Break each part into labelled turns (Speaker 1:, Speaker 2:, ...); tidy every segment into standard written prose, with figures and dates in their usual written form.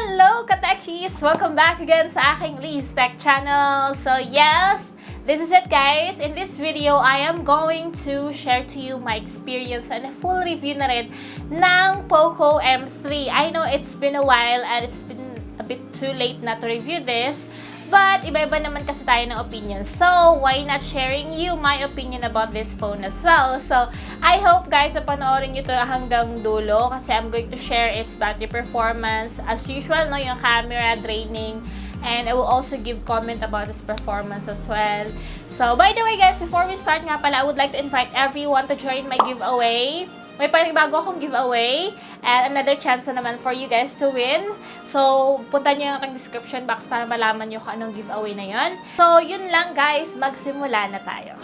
Speaker 1: Hello, Katechies! Welcome back again sa aking Lee's Tech channel. So yes, this is it guys. In this video, I am going to share to you my experience and a full review na rin ng POCO M3. I know it's been a while and it's been a bit too late na to review this. But, iba-iba naman kasi tayo ng opinion. So, why not sharing you my opinion about this phone as well? So, I hope guys na panoorin nyo ito hanggang dulo kasi I'm going to share its battery performance. As usual, no, yung camera, draining, and I will also give comment about its performance as well. So, by the way guys, before we start nga pala, I would like to invite everyone to join my giveaway. May bago akong giveaway and another chance na naman for you guys to win. So, punta nyo yung aking description box para malaman nyo kung anong giveaway na yon. So, yun lang guys. Magsimula na tayo.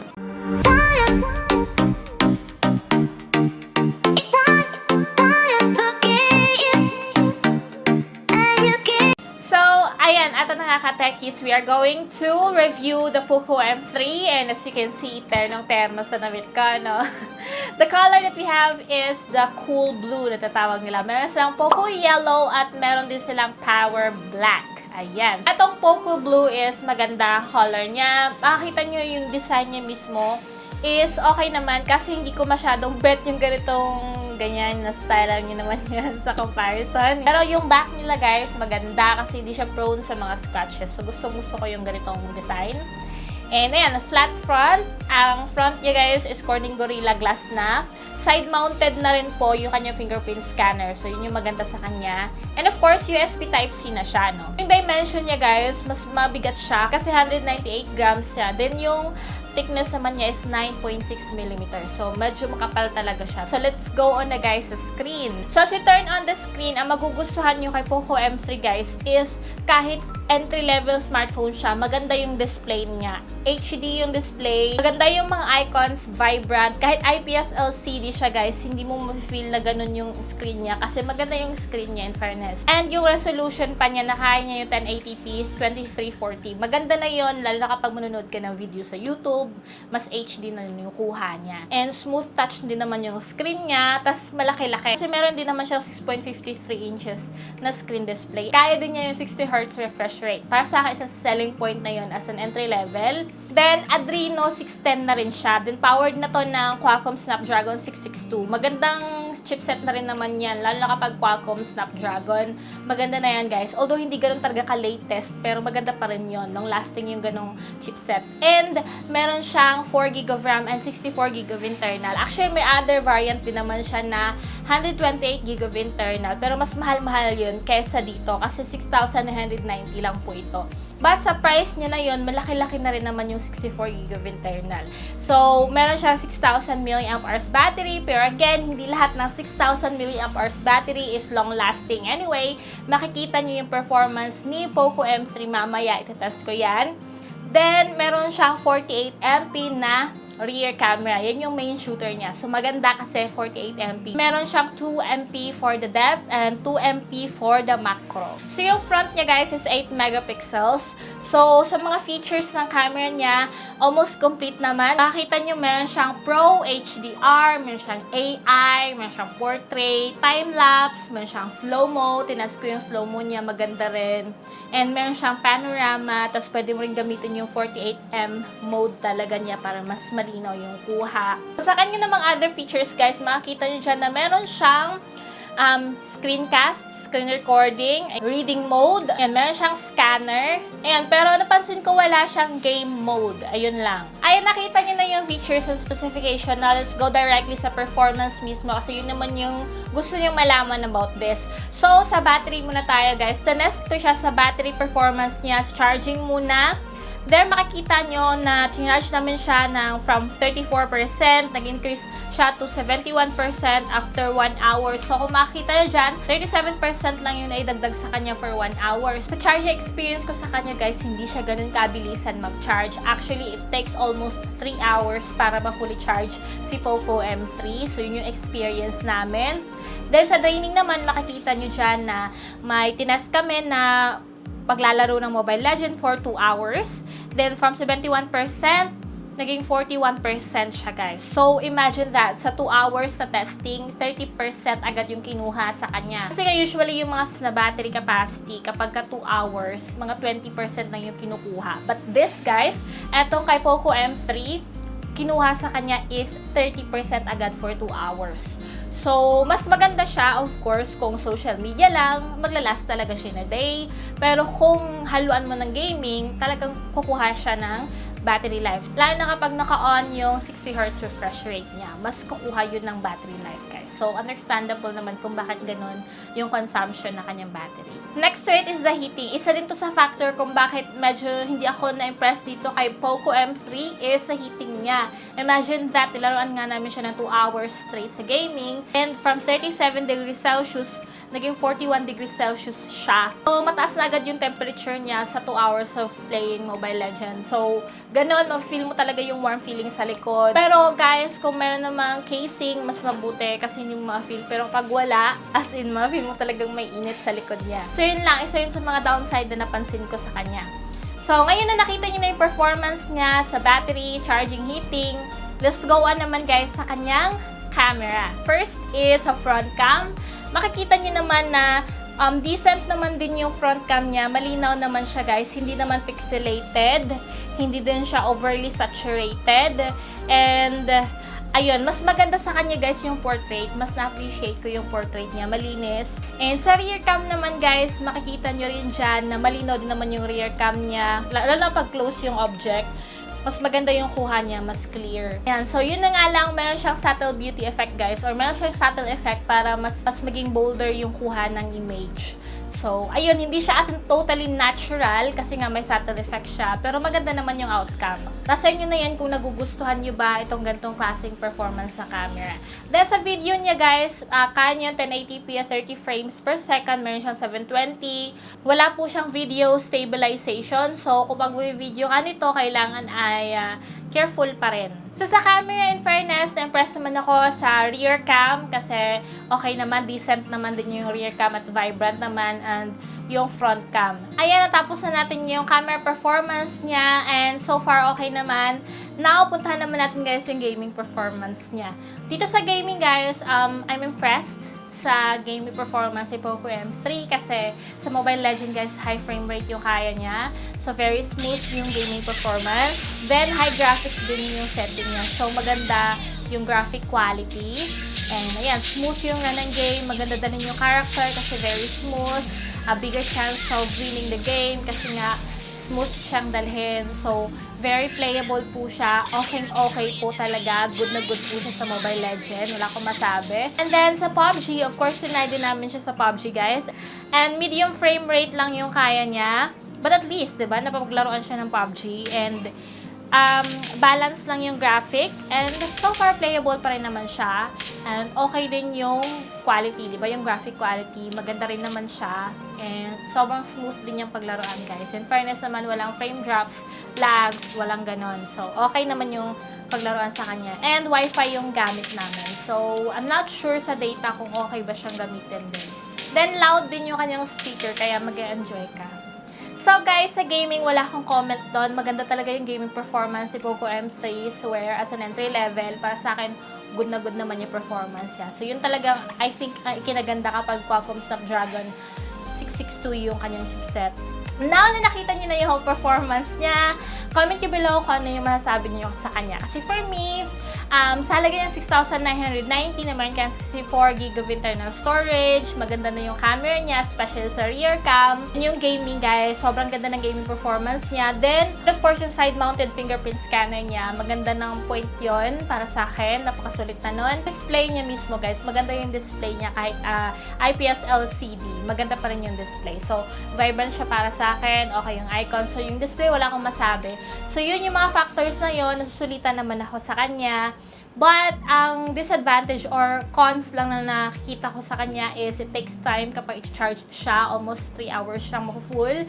Speaker 1: So, ayan, ato na nga ka-techies, we are going to review the POCO M3 and as you can see, ternong-terno sa damit ko, no? The color that we have is the cool blue na tatawag nila. Meron silang POCO yellow at meron din silang power black. Ayan. Atong POCO blue is maganda ang color niya. Makikita nyo yung design niya mismo is okay naman kasi hindi ko masyadong bet yung ganitong ganyan na style lang yun naman yan sa comparison. Pero yung back nila guys, maganda kasi hindi siya prone sa mga scratches. So gusto ko yung ganitong design. And ayan, flat front. Ang front niya guys is Corning Gorilla Glass na. Side-mounted na rin po yung kanyang fingerprint scanner. So yun yung maganda sa kanya. And of course, USB Type-C na siya, no? Yung dimension niya guys, mas mabigat siya kasi 198 grams siya. Then yung thickness naman niya is 9.6mm. So, medyo makapal talaga siya. So, let's go on na guys sa screen. So, as you turn on the screen, ang magugustuhan nyo kay POCO M3 guys is kahit entry-level smartphone siya, maganda yung display niya. HD yung display. Maganda yung mga icons, vibrant. Kahit IPS LCD siya guys, hindi mo ma-feel na ganun yung screen niya kasi maganda yung screen niya in fairness. And yung resolution pa niya, nakaya niya yung 1080p 2340. Maganda na yun, lalo na kapag manunod ka ng video sa YouTube, mas HD na yung kuha niya. And smooth touch din naman yung screen niya, tas malaki-laki. Kasi meron din naman siya 6.53 inches na screen display. Kaya din niya yung 60Hz refresh rate. Para sa akin, isang selling point na yun as an entry level. Then, Adreno 610 na rin siya. Then, powered na to ng Qualcomm Snapdragon 662. Magandang chipset na rin naman yan, lalo na kapag Qualcomm Snapdragon. Maganda na yan, guys. Although, hindi ganun talaga ka-latest, pero maganda pa rin yun. Long-lasting yung ganong chipset. And, meron siyang 4GB of RAM and 64GB of internal. Actually, may other variant din naman siya na 128GB of internal. Pero mas mahal-mahal yun kaysa dito kasi 6,990 lang po ito. But sa price niya na yun, malaki-laki na rin naman yung 64GB of internal. So, meron siya 6,000 mAh battery. Pero again, hindi lahat ng 6,000 mAh battery is long-lasting. Anyway, makikita niyo yung performance ni POCO M3 mamaya. Itetest ko yan. Then, meron siyang 48MP na rear camera. Yan yung main shooter niya. So, maganda kasi 48MP. Meron siyang 2MP for the depth and 2MP for the macro. So, yung front niya guys is 8 megapixels. So, sa mga features ng camera niya, almost complete naman. Makikita nyo, meron siyang Pro HDR, meron siyang AI, meron siyang portrait, time-lapse, meron siyang slow-mo. Tinas ko yung slow-mo niya, maganda rin. And meron siyang panorama, tapos pwede mo rin gamitin yung 48M mode talaga niya para mas malinaw yung kuha. Sa kanya namang other features guys, makikita nyo dyan na meron siyang screencast, screen recording, reading mode, and meron siyang scanner. Ayan, pero napansin ko wala siyang game mode. Ayun lang. Ayan, nakita niyo na yung features and specification. Now, let's go directly sa performance mismo kasi yun naman yung gusto niyong malaman about this. So, sa battery muna tayo guys. Tinest ko siya sa battery performance niya. Charging muna. There, makikita nyo na charge namin siya from 34%, nag-increase siya to 71% after 1 hour. So, kung makikita nyo dyan, 37% lang yung naidagdag sa kanya for 1 hour. Sa charge experience ko sa kanya, guys, hindi siya ganun kabilisan mag-charge. Actually, it takes almost 3 hours para ma-fully charge si POCO M3. So, yun yung experience namin. Then, sa draining naman, makikita nyo dyan na may tinest kami na paglalaro ng Mobile Legends for 2 hours. Then, from 71%, naging 41% siya, guys. So, imagine that. Sa 2 hours na testing, 30% agad yung kinuha sa kanya. Kasi nga, usually, yung mga na battery capacity, kapag ka 2 hours, mga 20% lang yung kinukuha. But this, guys, etong kay POCO M3, kinuha sa kanya is 30% agad for 2 hours. So, mas maganda siya, of course, kung social media lang, maglalast talaga siya in a day. Pero kung haluan mo ng gaming, talagang kukuha siya ng battery life. Lalo na kapag naka-on yung 60Hz refresh rate niya, mas kukuha yun ng battery life, guys. So, understandable naman kung bakit ganun yung consumption na kanyang battery. Next to it is the heating. Isa din to sa factor kung bakit medyo hindi ako na-impress dito kay POCO M3 is sa heating niya. Imagine that, nilaruan nga namin siya ng 2 hours straight sa gaming. And from 37 degrees Celsius, naging 41 degrees Celsius siya. So, mataas na agad yung temperature niya sa 2 hours of playing Mobile Legends. So, ganun, ma-feel mo talaga yung warm feeling sa likod. Pero, guys, kung meron namang casing, mas mabuti kasi hindi mo ma-feel. Pero pag wala, as in, ma-feel mo talagang may init sa likod niya. So, yun lang. Isa yun sa mga downside na napansin ko sa kanya. So, ngayon na nakita niyo na yung performance niya sa battery, charging, heating, let's go on naman, guys, sa kanyang camera. First is sa front cam. Makikita niyo naman na decent naman din yung front cam niya. Malinaw naman siya, guys. Hindi naman pixelated. Hindi din siya overly saturated. And, ayun, mas maganda sa kanya, guys, yung portrait. Mas na-appreciate ko yung portrait niya. Malinis. And sa rear cam naman, guys, makikita nyo rin dyan na malinaw din naman yung rear cam niya. Lalo na pag close yung object. Mas maganda yung kuha niya, mas clear. Yan. So, yun na nga lang, meron siyang subtle beauty effect, guys. Or meron siyang subtle effect para mas maging bolder yung kuha ng image. So, ayun, hindi siya as in totally natural kasi nga may subtle effect siya. Pero maganda naman yung outcome. Nasa inyo na yan kung nagugustuhan nyo ba itong ganitong klaseng performance sa camera. Then, sa video niya, guys, kanya 1080p at 30 frames per second. Meron siyang 720. Wala po siyang video stabilization. So, kung mag-video ka nito, kailangan ay careful pa rin. So, sa camera, in fairness, na-impress naman ako sa rear cam kasi okay naman, decent naman din yung rear cam at vibrant naman and yung front cam. Ayan, natapos na natin yung camera performance niya and so far okay naman. Now, puntahan naman natin, guys, yung gaming performance niya. Dito sa gaming, guys, I'm impressed sa gaming performance ni POCO M3 kasi sa Mobile Legends, guys, high frame rate yung kaya niya. So, very smooth yung gaming performance. Then, high graphics din yung setting niya. So, maganda yung graphic quality. And, ayan, smooth yung run ng game. Maganda din yung character kasi very smooth. A bigger chance of winning the game kasi nga smooth siyang dalhin. So, very playable po siya. Okay po talaga. Good na good po siya sa Mobile Legends. Wala akong masabi. And then, sa PUBG, of course, sinay din namin siya sa PUBG, guys. And medium frame rate lang yung kaya niya. But at least, diba, napapaglaruan siya ng PUBG. And balance lang yung graphic. And so far, playable pa rin naman siya. And okay din yung quality, diba? Yung graphic quality, maganda rin naman siya. And sobrang smooth din yung paglaruan, guys. In fairness naman, walang frame drops, lags, walang ganon. So, okay naman yung paglaruan sa kanya. And Wi-Fi yung gamit namin. So, I'm not sure sa data kung okay ba siyang gamitin din. Then, loud din yung kanyang speaker, kaya mag-enjoy ka. So guys, sa gaming, wala akong comment doon. Maganda talaga yung gaming performance si POCO M3. Swear, as an entry level, para sa akin, good na good naman yung performance niya. So yun talagang, I think, ikinaganda kapag Qualcomm Snapdragon 662 yung kanyang chipset. Now na nakita niyo na yung performance niya, comment nyo below kung ano yung masasabi niyo sa kanya. Kasi for me, sa halaga ng 6,990 naman kaya 64GB of internal storage. Maganda na yung camera niya, especially sa rear cam. Yung gaming, guys, sobrang ganda ng gaming performance niya. Then, of course, yung side-mounted fingerprint scanner niya, maganda ng point yon para sa akin. Napakasulit na nun. Display niya mismo, guys, maganda yung display niya kahit IPS LCD. Maganda pa rin yung display. So, vibrant siya para sa akin. Okay yung icon. So, yung display, wala akong masabi. So, yun yung mga factors na yun. Nasusulitan naman ako sa kanya. But, ang disadvantage or cons lang na nakikita ko sa kanya is it takes time kapag i-charge siya. Almost 3 hours siyang full.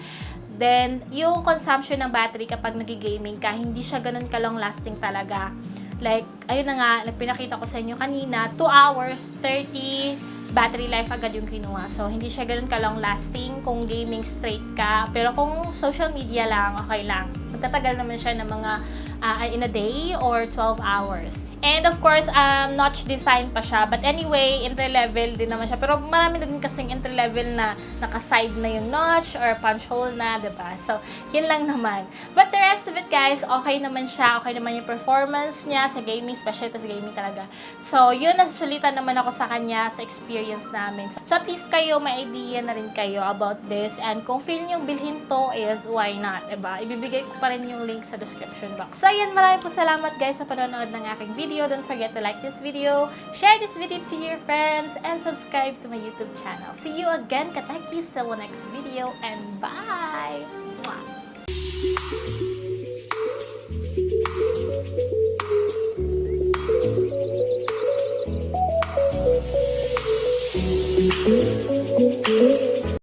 Speaker 1: Then, yung consumption ng battery kapag nag-gaming ka, hindi siya ganun ka-long lasting talaga. Like, ayun na nga, pinakita ko sa inyo kanina, 2 hours, 30 battery life agad yung kinuha. So, hindi siya ganun ka-long lasting kung gaming straight ka. Pero kung social media lang, okay lang. Magtatagal naman siya ng mga in a day or 12 hours. And of course, notch design pa siya. But anyway, entry-level din naman siya. Pero marami na din kasing entry-level na naka-side na yung notch or punch hole na, diba? So, yun lang naman. But the rest of it, guys, okay naman siya. Okay naman yung performance niya sa gaming, especially sa gaming talaga. So, yun, nasusulitan naman ako sa kanya sa experience namin. So, at least kayo, may idea na rin kayo about this. And kung feel nyo bilhin to is, why not, diba? Ibibigay ko pa rin yung link sa description box. So, ayan, maraming po salamat, guys, sa panonood ng aking video. Don't forget to like this video, share this video to your friends, and subscribe to my YouTube channel. See you again, Katekis, till the next video, and bye! Mwah.